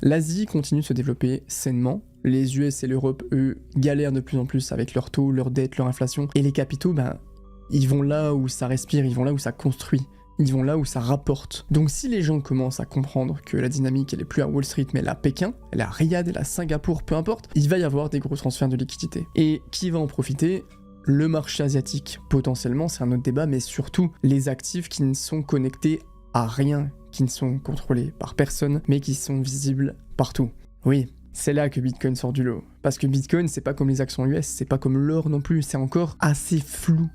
L'Asie continue de se développer sainement. Les US et l'Europe, eux, galèrent de plus en plus avec leurs taux, leurs dettes, leur inflation. Et les capitaux, ils vont là où ça respire, ils vont là où ça construit. Ils vont là où ça rapporte. Donc si les gens commencent à comprendre que la dynamique, elle est plus à Wall Street, mais elle est à Pékin, elle est à Riyad, elle est à Singapour, peu importe, il va y avoir des gros transferts de liquidités. Et qui va en profiter ? Le marché asiatique, potentiellement, c'est un autre débat, mais surtout les actifs qui ne sont connectés à rien, qui ne sont contrôlés par personne, mais qui sont visibles partout. Oui, c'est là que Bitcoin sort du lot. Parce que Bitcoin, c'est pas comme les actions US, c'est pas comme l'or non plus, c'est encore assez flou.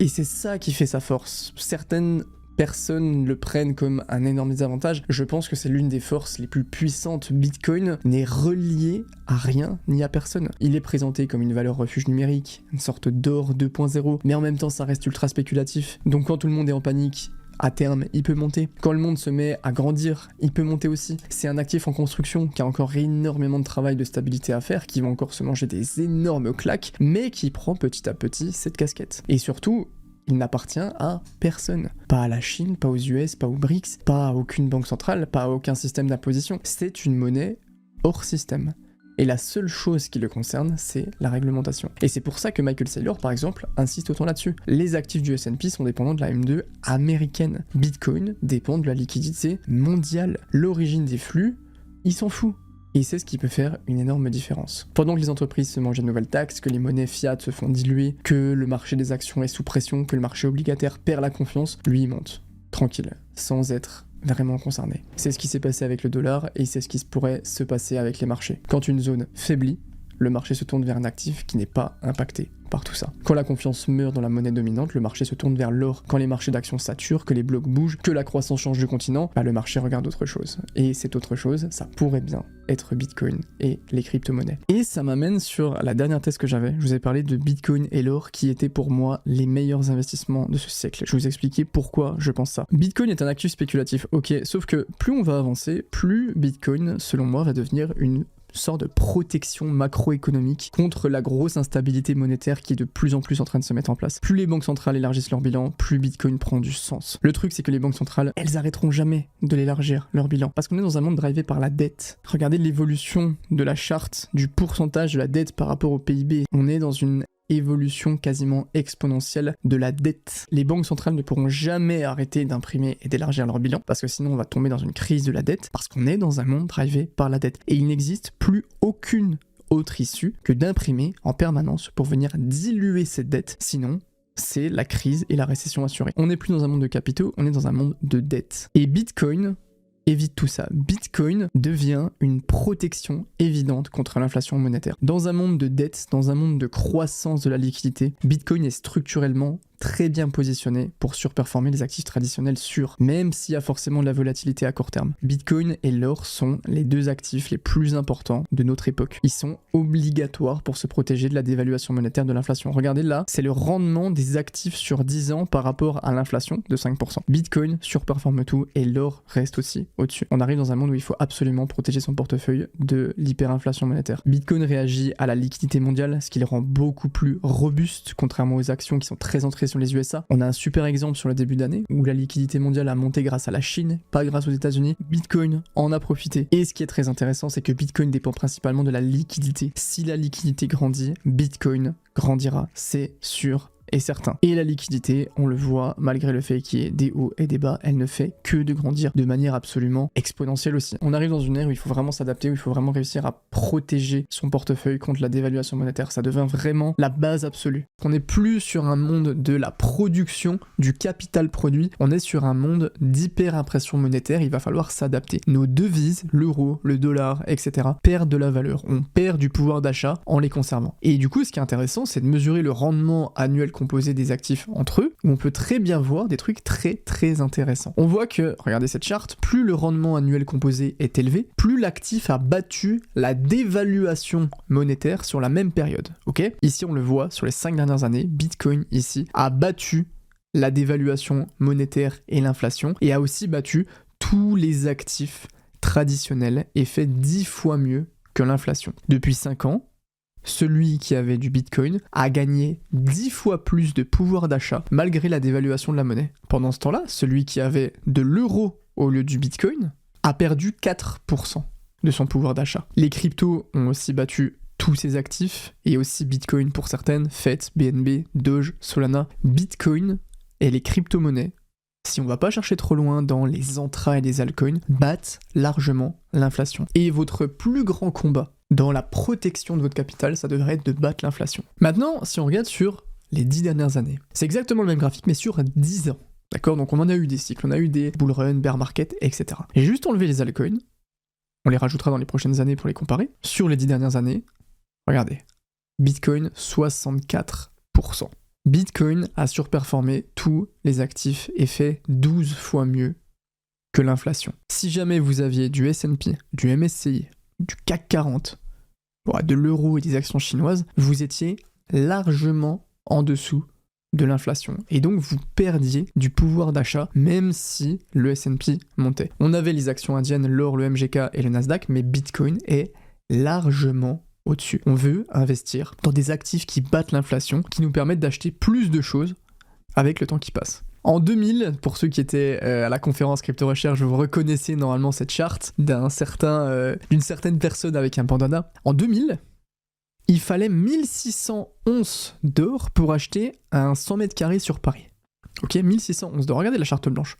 Et c'est ça qui fait sa force. Certaines personnes le prennent comme un énorme désavantage. Je pense que c'est l'une des forces les plus puissantes. Bitcoin n'est relié à rien ni à personne. Il est présenté comme une valeur refuge numérique, une sorte d'or 2.0, mais en même temps ça reste ultra spéculatif. Donc quand tout le monde est en panique, à terme, il peut monter. Quand le monde se met à grandir, il peut monter aussi. C'est un actif en construction qui a encore énormément de travail de stabilité à faire, qui va encore se manger des énormes claques, mais qui prend petit à petit cette casquette. Et surtout, il n'appartient à personne. Pas à la Chine, pas aux US, pas aux BRICS, pas à aucune banque centrale, pas à aucun système d'imposition. C'est une monnaie hors système. Et la seule chose qui le concerne, c'est la réglementation. Et c'est pour ça que Michael Saylor, par exemple, insiste autant là-dessus. Les actifs du S&P sont dépendants de la M2 américaine. Bitcoin dépend de la liquidité mondiale. L'origine des flux, il s'en fout. Et c'est ce qui peut faire une énorme différence. Pendant que les entreprises se mangent de nouvelles taxes, que les monnaies fiat se font diluer, que le marché des actions est sous pression, que le marché obligataire perd la confiance, lui il monte, tranquille, sans être vraiment concerné. C'est ce qui s'est passé avec le dollar et c'est ce qui pourrait se passer avec les marchés. Quand une zone faiblit, le marché se tourne vers un actif qui n'est pas impacté par tout ça. Quand la confiance meurt dans la monnaie dominante, le marché se tourne vers l'or. Quand les marchés d'actions saturent, que les blocs bougent, que la croissance change de continent, le marché regarde autre chose. Et cette autre chose, ça pourrait bien être Bitcoin et les crypto-monnaies. Et ça m'amène sur la dernière thèse que j'avais. Je vous ai parlé de Bitcoin et l'or qui étaient pour moi les meilleurs investissements de ce siècle. Je vais vous expliquer pourquoi je pense ça. Bitcoin est un actif spéculatif, ok, sauf que plus on va avancer, plus Bitcoin, selon moi, va devenir une sorte de protection macroéconomique contre la grosse instabilité monétaire qui est de plus en plus en train de se mettre en place. Plus les banques centrales élargissent leur bilan, plus Bitcoin prend du sens. Le truc, c'est que les banques centrales, elles arrêteront jamais de l'élargir, leur bilan. Parce qu'on est dans un monde drivé par la dette. Regardez l'évolution de la charte du pourcentage de la dette par rapport au PIB. On est dans une évolution quasiment exponentielle de la dette. Les banques centrales ne pourront jamais arrêter d'imprimer et d'élargir leur bilan parce que sinon on va tomber dans une crise de la dette parce qu'on est dans un monde drivé par la dette. Et il n'existe plus aucune autre issue que d'imprimer en permanence pour venir diluer cette dette. Sinon, c'est la crise et la récession assurée. On n'est plus dans un monde de capitaux, on est dans un monde de dette. Et Bitcoin évite tout ça. Bitcoin devient une protection évidente contre l'inflation monétaire. Dans un monde de dette, dans un monde de croissance de la liquidité, Bitcoin est structurellement très bien positionné pour surperformer les actifs traditionnels sûrs, même s'il y a forcément de la volatilité à court terme. Bitcoin et l'or sont les deux actifs les plus importants de notre époque. Ils sont obligatoires pour se protéger de la dévaluation monétaire de l'inflation. Regardez là, c'est le rendement des actifs sur 10 ans par rapport à l'inflation de 5%. Bitcoin surperforme tout et l'or reste aussi au-dessus. On arrive dans un monde où il faut absolument protéger son portefeuille de l'hyperinflation monétaire. Bitcoin réagit à la liquidité mondiale, ce qui le rend beaucoup plus robuste, contrairement aux actions qui sont très entrées sur les USA. On a un super exemple sur le début d'année où la liquidité mondiale a monté grâce à la Chine, pas grâce aux États-Unis. Bitcoin en a profité. Et ce qui est très intéressant, c'est que Bitcoin dépend principalement de la liquidité. Si la liquidité grandit, Bitcoin grandira, c'est sûr et certain. Et la liquidité, on le voit, malgré le fait qu'il y ait des hauts et des bas, elle ne fait que de grandir de manière absolument exponentielle aussi. On arrive dans une ère où il faut vraiment s'adapter, où il faut vraiment réussir à protéger son portefeuille contre la dévaluation monétaire. Ça devient vraiment la base absolue. On n'est plus sur un monde de la production, du capital produit, on est sur un monde d'hyperimpression monétaire, il va falloir s'adapter. Nos devises, l'euro, le dollar, etc., perdent de la valeur. On perd du pouvoir d'achat en les conservant. Et du coup, ce qui est intéressant, c'est de mesurer le rendement annuel composé des actifs entre eux, où on peut très bien voir des trucs très très intéressants. On voit que, regardez cette charte, plus le rendement annuel composé est élevé, plus l'actif a battu la dévaluation monétaire sur la même période. Ok ? Ici on le voit, sur les 5 dernières années, Bitcoin ici a battu la dévaluation monétaire et l'inflation, et a aussi battu tous les actifs traditionnels et fait 10 fois mieux que l'inflation. Depuis 5 ans, celui qui avait du Bitcoin a gagné 10 fois plus de pouvoir d'achat malgré la dévaluation de la monnaie. Pendant ce temps-là, celui qui avait de l'euro au lieu du Bitcoin a perdu 4%. de son pouvoir d'achat. Les cryptos ont aussi battu tous ces actifs, et aussi Bitcoin pour certaines, FET, BNB, Doge, Solana. Bitcoin et les crypto-monnaies, si on va pas chercher trop loin dans les entrailles des altcoins, battent largement l'inflation. Et votre plus grand combat dans la protection de votre capital, ça devrait être de battre l'inflation. Maintenant, si on regarde sur les 10 dernières années, c'est exactement le même graphique, mais sur 10 ans. D'accord? Donc on en a eu des cycles, on a eu des bull run, bear market, etc. J'ai juste enlevé les altcoins, on les rajoutera dans les prochaines années pour les comparer. Sur les 10 dernières années, regardez, Bitcoin 64%. Bitcoin a surperformé tous les actifs et fait 12 fois mieux que l'inflation. Si jamais vous aviez du S&P, du MSCI, du CAC 40, de l'euro et des actions chinoises, vous étiez largement en dessous de l'inflation. Et donc vous perdiez du pouvoir d'achat même si le S&P montait. On avait les actions indiennes, l'or, le MGK et le Nasdaq, mais Bitcoin est largement au-dessus. On veut investir dans des actifs qui battent l'inflation, qui nous permettent d'acheter plus de choses avec le temps qui passe. En 2000, pour ceux qui étaient à la conférence Crypto Recherche, vous reconnaissez normalement cette charte d'une certaine personne avec un bandana. En 2000, il fallait 1600 onces d'or pour acheter un 100 mètres carrés sur Paris. Ok, 1600 onces d'or. Regardez la charte blanche.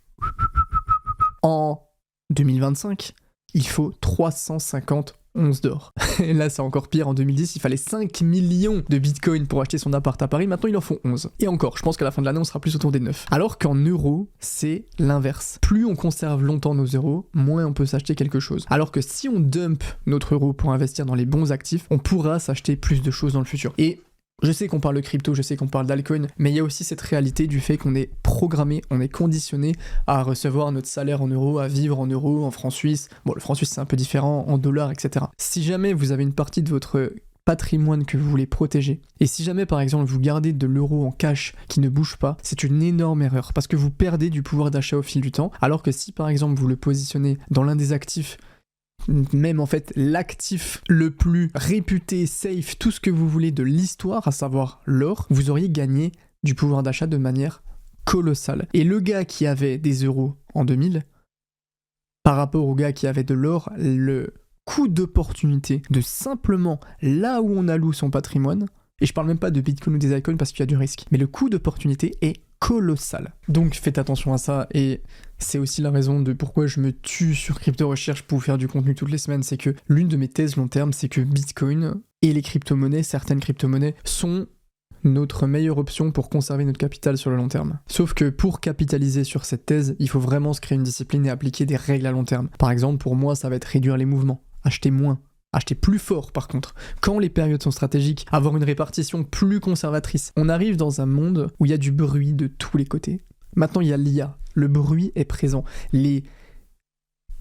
En 2025, il faut 350 onces d'or. Et là, c'est encore pire. En 2010, il fallait 5 millions de bitcoins pour acheter son appart à Paris. Maintenant, il en faut 11. Et encore, je pense qu'à la fin de l'année, on sera plus autour des 9. Alors qu'en euros, c'est l'inverse. Plus on conserve longtemps nos euros, moins on peut s'acheter quelque chose. Alors que si on dump notre euro pour investir dans les bons actifs, on pourra s'acheter plus de choses dans le futur. Et je sais qu'on parle de crypto, je sais qu'on parle d'altcoin, mais il y a aussi cette réalité du fait qu'on est programmé, on est conditionné à recevoir notre salaire en euros, à vivre en euros, en francs suisses. Bon, le franc suisse c'est un peu différent, en dollars, etc. Si jamais vous avez une partie de votre patrimoine que vous voulez protéger, et si jamais par exemple vous gardez de l'euro en cash qui ne bouge pas, c'est une énorme erreur, parce que vous perdez du pouvoir d'achat au fil du temps, alors que si par exemple vous le positionnez dans l'un des actifs, même en fait l'actif le plus réputé, safe, tout ce que vous voulez de l'histoire, à savoir l'or, vous auriez gagné du pouvoir d'achat de manière colossale. Et le gars qui avait des euros en 2000, par rapport au gars qui avait de l'or, le coût d'opportunité de simplement là où on alloue son patrimoine, et je parle même pas de Bitcoin ou des altcoins parce qu'il y a du risque, mais le coût d'opportunité est colossal. Donc faites attention à ça, et c'est aussi la raison de pourquoi je me tue sur Crypto Recherche pour vous faire du contenu toutes les semaines. C'est que l'une de mes thèses long terme, c'est que Bitcoin et les crypto-monnaies, certaines crypto-monnaies, sont notre meilleure option pour conserver notre capital sur le long terme. Sauf que pour capitaliser sur cette thèse, il faut vraiment se créer une discipline et appliquer des règles à long terme. Par exemple, pour moi, ça va être réduire les mouvements, acheter moins, acheter plus fort par contre. Quand les périodes sont stratégiques, avoir une répartition plus conservatrice. On arrive dans un monde où il y a du bruit de tous les côtés. Maintenant, il y a l'IA. Le bruit est présent. Les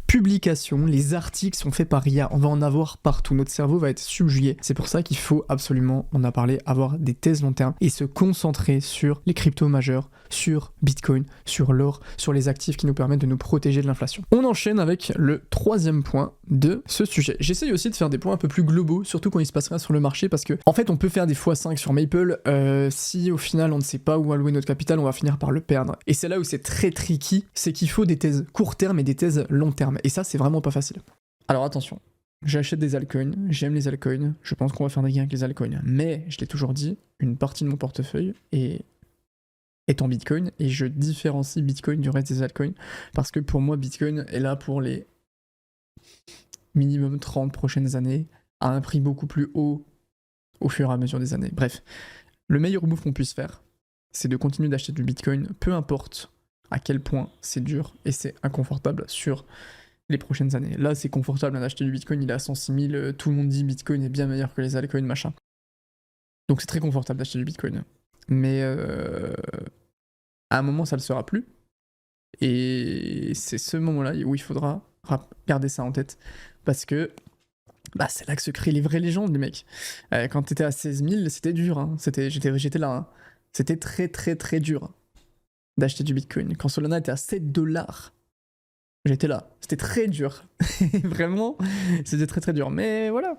publications, les articles sont faits par IA. On va en avoir partout. Notre cerveau va être subjugué. C'est pour ça qu'il faut absolument, on a parlé, avoir des thèses long terme et se concentrer sur les cryptos majeurs, sur Bitcoin, sur l'or, sur les actifs qui nous permettent de nous protéger de l'inflation. On enchaîne avec le troisième point de ce sujet. J'essaye aussi de faire des points un peu plus globaux, surtout quand il se passe rien sur le marché, parce que en fait on peut faire des x5 sur Maple, si au final on ne sait pas où allouer notre capital, on va finir par le perdre. Et c'est là où c'est très tricky, c'est qu'il faut des thèses court terme et des thèses long terme. Et ça c'est vraiment pas facile. Alors attention, j'achète des altcoins, j'aime les altcoins, je pense qu'on va faire des gains avec les altcoins, mais je l'ai toujours dit, une partie de mon portefeuille est en Bitcoin, et je différencie Bitcoin du reste des altcoins, parce que pour moi Bitcoin est là pour les minimum 30 prochaines années, à un prix beaucoup plus haut au fur et à mesure des années. Bref, le meilleur move qu'on puisse faire, c'est de continuer d'acheter du Bitcoin, peu importe à quel point c'est dur et c'est inconfortable sur les prochaines années. Là, c'est confortable d'acheter du Bitcoin, il est à 106 000, tout le monde dit Bitcoin est bien meilleur que les altcoins, machin. Donc c'est très confortable d'acheter du Bitcoin. Mais à un moment, ça ne le sera plus. Et c'est ce moment-là où il faudra garder ça en tête. Parce que c'est là que se créent les vraies légendes, les mecs. Quand t'étais à 16 000, c'était dur. Hein. J'étais là. Hein. C'était très très très dur d'acheter du Bitcoin. Quand Solana était à 7 $, j'étais là. C'était très dur. Vraiment, c'était très très dur. Mais voilà.